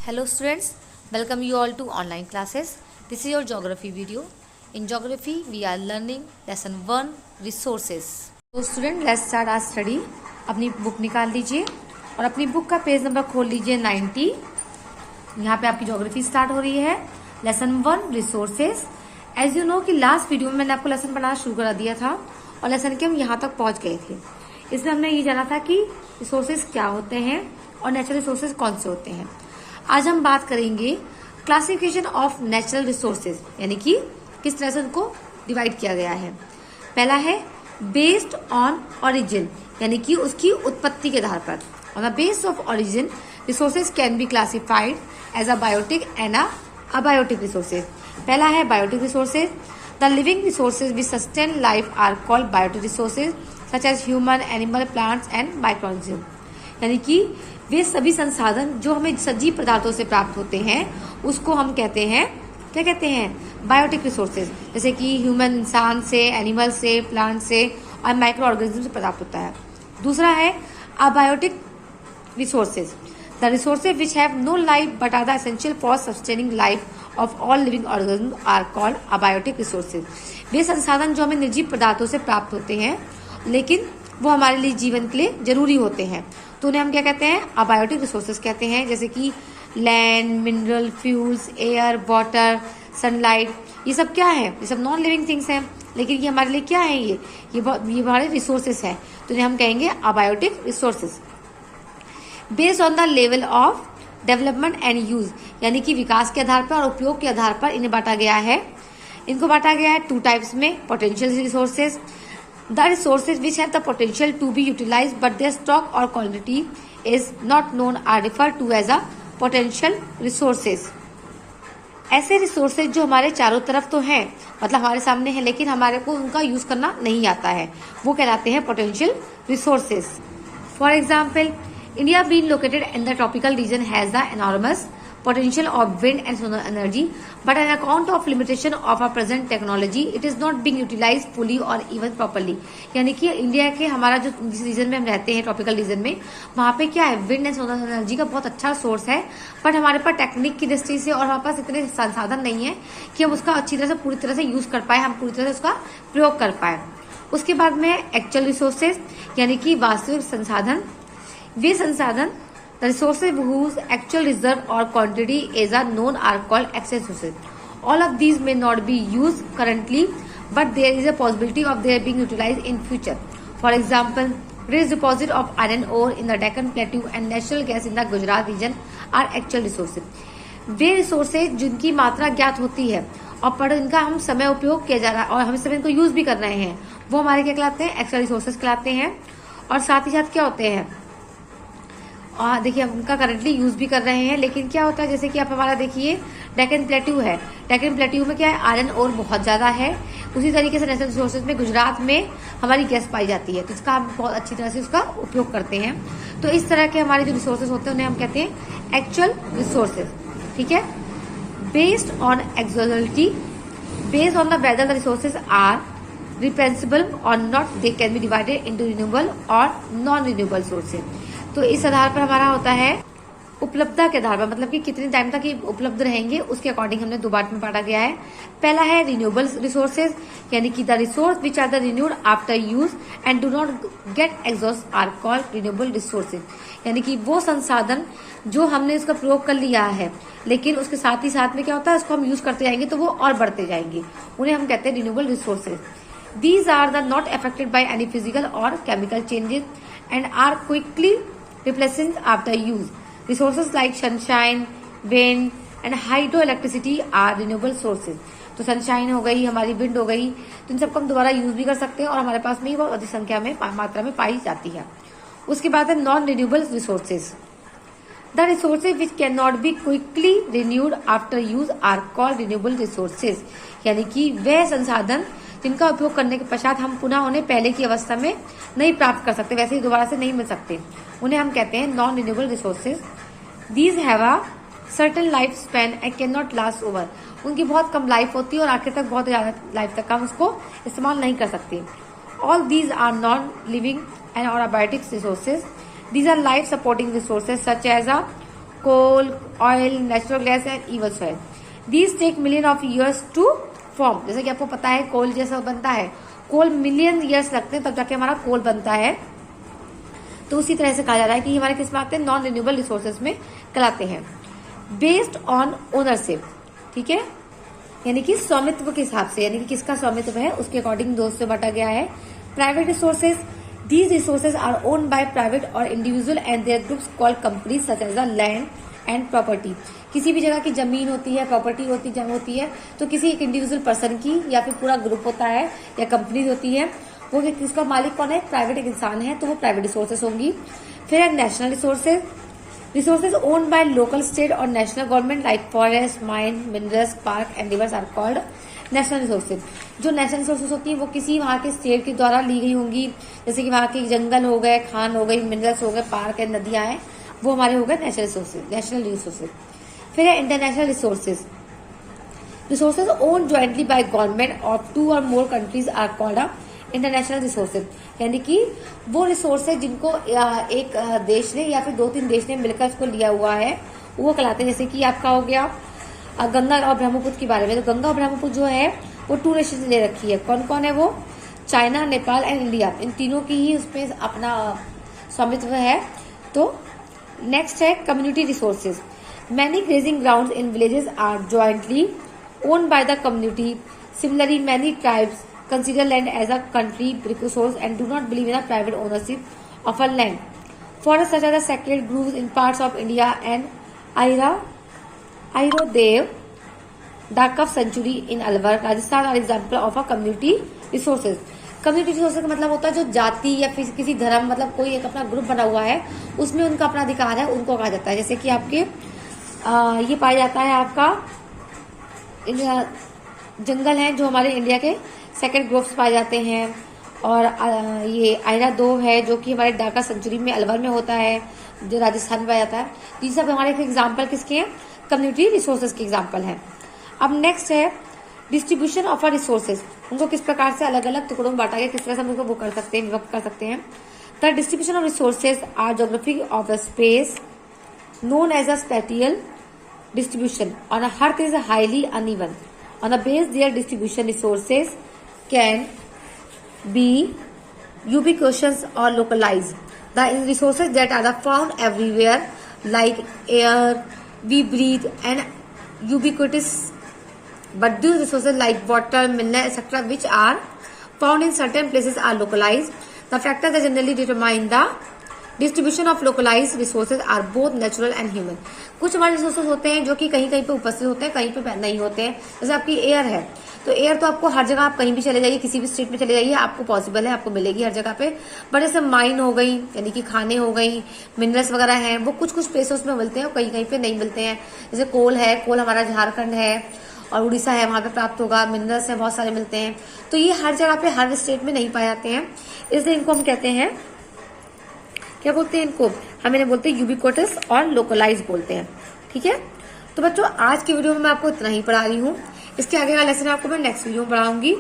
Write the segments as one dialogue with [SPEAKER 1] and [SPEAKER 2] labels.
[SPEAKER 1] Hello students, welcome you all to online classes. This is your geography video. In geography, we are learning lesson 1 resources. So student, let's start our study. अपनी book निकाल लीजिए और अपनी book का page number खोल लीजिए 90. यहाँ पे आपकी ज्योग्राफी स्टार्ट हो रही है. Lesson 1 resources. As you know कि लास्ट वीडियो में मैंने आपको लेसन पढ़ाना शुरू करा दिया था और लेसन के हम यहाँ तक पहुंच गए थे. इसमें हमने ये जाना था कि रिसोर्सेज क्या होते हैं और नेचुरल रिसोर्सेज कौन से होते हैं. आज हम बात करेंगे क्लासिफिकेशन ऑफ नेचुरल रिसोर्सेज, यानी कि किस तरह से उनको डिवाइड किया गया है. पहला है बेस्ड ऑन ओरिजिन, यानी कि उसकी उत्पत्ति के आधार पर. On the base of origin resources can be classified as a biotic and abiotic resources. पहला है biotic resources. The living resources which sustain life are called biotic resources such as human, animal, plants and microorganism. यानी कि वे सभी संसाधन जो हमें सजीव पदार्थों से प्राप्त होते हैं उसको हम कहते हैं, क्या कहते हैं, बायोटिक रिसोर्सेज. जैसे कि ह्यूमन, इंसान से, एनिमल से, प्लांट से और माइक्रो ऑर्गेनिज्म से प्राप्त होता है. दूसरा है abiotic resources. The resources which have no life but are the essential for sustaining life of all living organism are called abiotic resources. वे संसाधन जो हमें निर्जीव पदार्थों से प्राप्त होते हैं लेकिन वो हमारे लिए जीवन के लिए जरूरी होते हैं, तो उन्हें हम क्या कहते हैं, अबायोटिक रिसोर्सेज कहते हैं. जैसे कि land, mineral, fuels, air, water, sunlight, ये सब क्या है, ये सब नॉन लिविंग थिंग्स हैं, लेकिन ये हमारे लिए क्या है, ये हमारे रिसोर्सेज है, तो इन्हें हम कहेंगे abiotic resources. Based on the level of development and use, यानी कि विकास के आधार पर और उपयोग के आधार पर इन्हें बांटा गया है. इनको बांटा गया है 2 टाइप्स में. Potential resources. The resources which have the potential to be utilized but their stock or quantity is not known are referred to as a potential resources. ऐसे रिसोर्सेज जो हमारे चारों तरफ तो हैं, मतलब हमारे सामने है लेकिन हमारे को उनका यूज करना नहीं आता है, वो कहलाते हैं potential resources. For example, India being located in the tropical region has the enormous potential of wind and solar energy, but on account of limitation of our present technology, it is not being utilized fully or even properly. यानी कि India के हमारा जो जिस reason में हम रहते हैं, ट्रॉपिकल रीजन में, वहाँ पे क्या है, विंड एंड सोलर एनर्जी का बहुत अच्छा सोर्स है, बट हमारे पास टेक्निक की दृष्टि से और हमारे पास इतने संसाधन नहीं है कि हम उसका अच्छी तरह से पूरी तरह से यूज कर पाए, हम पूरी तरह से उसका प्रयोग कर पाए. उसके बाद में एक्चुअल रिसोर्सेज, यानी कि वास्तविक संसाधन. वे संसाधन the resources whose actual reserve or quantity is known are called excess resources. All of these may not be used currently, but there is a possibility of their being utilized in future. For example, rich deposit of iron ore in the Deccan Plateau and natural gas in the Gujarat region are actual resources. Way resources जिनकी मात्रा ज्ञात होती है और पर इनका हम समय उपयोग किया जा रहा है और हम समय इनको यूज भी कर रहे हैं, वो हमारे क्या कहलाते हैं, एक्चुअल रिसोर्सेज कहलाते हैं. और साथ ही साथ क्या होते हैं, देखिए हम उनका करंटली यूज भी कर रहे हैं, लेकिन क्या होता है, जैसे कि आप हमारा देखिए डेक्कन प्लेट्यू है, डेक्कन प्लेट्यू में क्या है, आयरन ओर बहुत ज्यादा है. उसी तरीके से नेचुरल रिसोर्सेज में गुजरात में हमारी गैस पाई जाती है, तो इसका हम बहुत अच्छी तरह से उसका उपयोग करते हैं. तो इस तरह के हमारे जो रिसोर्सेज होते हैं उन्हें हम कहते हैं एक्चुअल रिसोर्सेज. ठीक है. बेस्ड ऑन एक्सोलिटी, based on the whether the resources are replaceable और not, they can be divided into renewable और नॉन रिन्यूएबल सोर्सेज. तो इस आधार पर हमारा होता है उपलब्धता के आधार पर, मतलब कि कितने टाइम तक ये उपलब्ध रहेंगे उसके अकॉर्डिंग हमने 2 पार्ट में बांटा गया है. पहला है रिन्यूएबल रिसोर्सेज, यानी कि the resource which are the renewed after use and do not get exhaust are called renewable resources. यानी कि वो संसाधन जो हमने इसका प्रयोग कर लिया है लेकिन उसके साथ ही साथ में क्या होता है, उसको हम यूज करते जाएंगे तो वो और बढ़ते जाएंगे, उन्हें हम कहते हैं renewable resources. These are the not affected by any physical और chemical changes and are quickly replacing after use. Resources like sunshine, wind and hydroelectricity are renewable sources. तो सनशाइन हो गई, हमारी विंड हो गई, तो इन सबको हम दोबारा यूज भी कर सकते हैं और हमारे पास में ही बहुत अधिक संख्या में मात्रा में पाई जाती है. उसके बाद है non renewable resources. The resources which can not be quickly renewed after use are called renewable resources. यानी कि वह संसाधन जिनका उपयोग करने के पश्चात हम पुनः उन्हें पहले की अवस्था में नहीं प्राप्त कर सकते, वैसे ही दोबारा से नहीं मिल सकते, उन्हें हम कहते हैं non renewable resources. These have a certain life span and can not last over. उनकी बहुत कम लाइफ होती है और आखिर तक बहुत ज्यादा लाइफ तक हम उसको इस्तेमाल नहीं कर सकते. All these are non living and और abiotic resources. These are life supporting resources such as a coal, oil, natural gas and even soil. These take million of years to form. जैसे कि आपको पता है कोल जैसा बनता है, कोल मिलियन ईयर्स लगते हैं तब जाके हमारा कोल बनता है। तो उसी तरह से कहा जा रहा है कि हमारे किस में आते हैं, नॉन रिन्यूएबल रिसोर्सेज में कहलाते हैं। बेस्ड ऑन ओनरशिप, ठीक है, यानी कि स्वामित्व के हिसाब से, यानी कि किसका स्वामित्व है उसके अकॉर्डिंग दो से बांटा गया है। Private resources, these resources are own by private और individual and their groups called companies such as a land and property. किसी भी जगह की जमीन होती है, प्रॉपर्टी होती है तो किसी एक इंडिविजुअल पर्सन की या फिर पूरा ग्रुप होता है या कंपनी होती है, वो किसका मालिक कौन है, प्राइवेट एक इंसान है, तो वो प्राइवेट रिसोर्सेज होंगी। फिर है national resources, resources owned by local, state और national government like forest, mine, minerals, park and rivers are called national resources. जो नेशनल रिसोर्सेज होती है वो किसी वहाँ के स्टेट के द्वारा ली गई होंगी, जैसे कि वहाँ के जंगल हो गए, खान हो गई, मिनरल्स हो गए, पार्क है, नदियां हैं, वो हमारे हो गए नेशनल रिसोर्सेज। फिर है international resources, resources own jointly by government of 2 और more countries are called a international resources. यानी कि वो रिसोर्स है जिनको एक देश ने या फिर 2-3 देश ने मिलकर उसको लिया हुआ है, वो कहलाते हैं। जैसे कि आपका हो गया गंगा और ब्रह्मपुत्र के बारे में, तो गंगा और ब्रह्मपुत्र जो है वो 2 नेशन ने ले रखी है। कौन कौन है वो, चाइना, नेपाल एंड इंडिया, इन तीनों की ही उसमें अपना स्वामित्व है। तो नेक्स्ट है community resources, many grazing ground in villages are jointly owned by the community. Similarly many tribes consider land as a country resource and do not believe in a private ownership of a land. Forests such as the sacred groves in parts of India and Airodev, Dark of Century in Alwar, Rajasthan are example of a community resources. Community resources का मतलब होता है जो जाति या फिर किसी धर्म, मतलब कोई एक अपना ग्रुप बना हुआ है उसमें उनका अपना अधिकार है, उनको कहा जाता है। जैसे कि आपके ये पाया जाता है आपका जंगल है जो हमारे इंडिया के सेकेंड ग्रुप्स पाए जाते हैं, और ये आयरा 2 है जो कि हमारे डाका सेंचुरी में अलवर में होता है, जो राजस्थान में पाया जाता है। ये सब हमारे एग्जाम्पल किसके हैं, कम्युनिटी रिसोर्सेज के एग्जाम्पल हैं। अब नेक्स्ट है डिस्ट्रीब्यूशन ऑफ आर रिसोर्सेज, उनको किस प्रकार से अलग अलग टुकड़ों में बांटा गया, किस तरह से हम उनको वो कर सकते हैं, विभक्त कर सकते हैं। The distribution of resources are geography of a space known as a spatial distribution on a earth is highly uneven. On a base, their distribution resources can be ubiquitous or localized. The resources that are found everywhere, like air we breathe, and ubiquitous. But those resources like water, mineral, etc., which are found in certain places, are localized. The factors that generally determine the distribution of localised resources are both natural and human. कुछ हमारे resources होते हैं जो कि कहीं कहीं पे उपस्थित होते हैं, कहीं पे नहीं होते हैं। जैसे आपकी एयर है, तो एयर तो आपको हर जगह, आप कहीं भी चले जाइए, किसी भी स्टेट में चले जाइए, आपको पॉसिबल है, आपको मिलेगी हर जगह पे। बट जैसे माइन हो गई, यानी कि खाने हो गई, मिनरल्स वगैरह हैं, वो कुछ कुछ प्लेसेस में मिलते हैं और कहीं कहीं पे नहीं मिलते हैं। जैसे कोल है, कोल हमारा झारखंड है और उड़ीसा है, वहां पे प्राप्त होगा। मिनरल्स है, बहुत सारे मिलते हैं, तो ये हर जगह पे हर स्टेट में नहीं पाए जाते हैं, इसलिए इनको हम कहते हैं, क्या बोलते हैं इनको, हम इन्हें बोलते हैं यूबिक्विटस और लोकलाइज बोलते हैं। ठीक है, तो बच्चों आज की वीडियो में मैं आपको इतना ही पढ़ा रही हूँ। इसके आगे का लेसन आपको मैं नेक्स्ट वीडियो में पढ़ाऊंगी।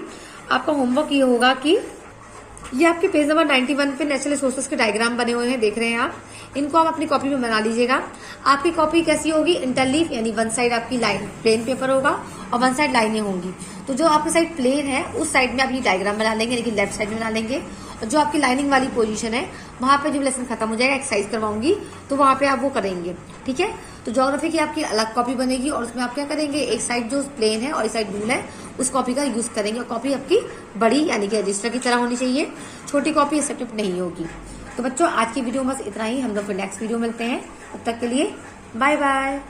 [SPEAKER 1] आपका होमवर्क ये होगा कि ये आपके पेज नंबर 91 पे नेचुरल रिसोर्सेज के डायग्राम बने हुए हैं, देख रहे हैं आप, इनको आप अपनी कॉपी में बना लीजिएगा। आपकी कॉपी कैसी होगी, इंटरलीफ, यानी वन साइड आपकी लाइन प्लेन पेपर होगा और वन साइड लाइनें होंगी। तो जो आपकी साइड प्लेन है उस साइड में आप ये डायग्राम बना लेंगे, यानी कि लेफ्ट साइड में बना लेंगे, और जो आपकी लाइनिंग वाली पोजीशन है वहां पे जब लेसन खत्म हो जाएगा, एक्सरसाइज करवाऊंगी, तो वहां पे आप वो करेंगे। ठीक है, तो ज्योग्राफी की आपकी अलग कॉपी बनेगी और उसमें आप क्या करेंगे, एक साइड जो प्लेन है और एक साइड रूल है, उस कॉपी का यूज करेंगे। और कॉपी आपकी बड़ी, यानी कि रजिस्टर की तरह होनी चाहिए, छोटी कॉपी एक्सेप्टेड नहीं होगी। तो बच्चों आज की वीडियो में बस इतना ही, हम लोग फिर नेक्स्ट वीडियो मिलते हैं, तब तक के लिए बाय बाय।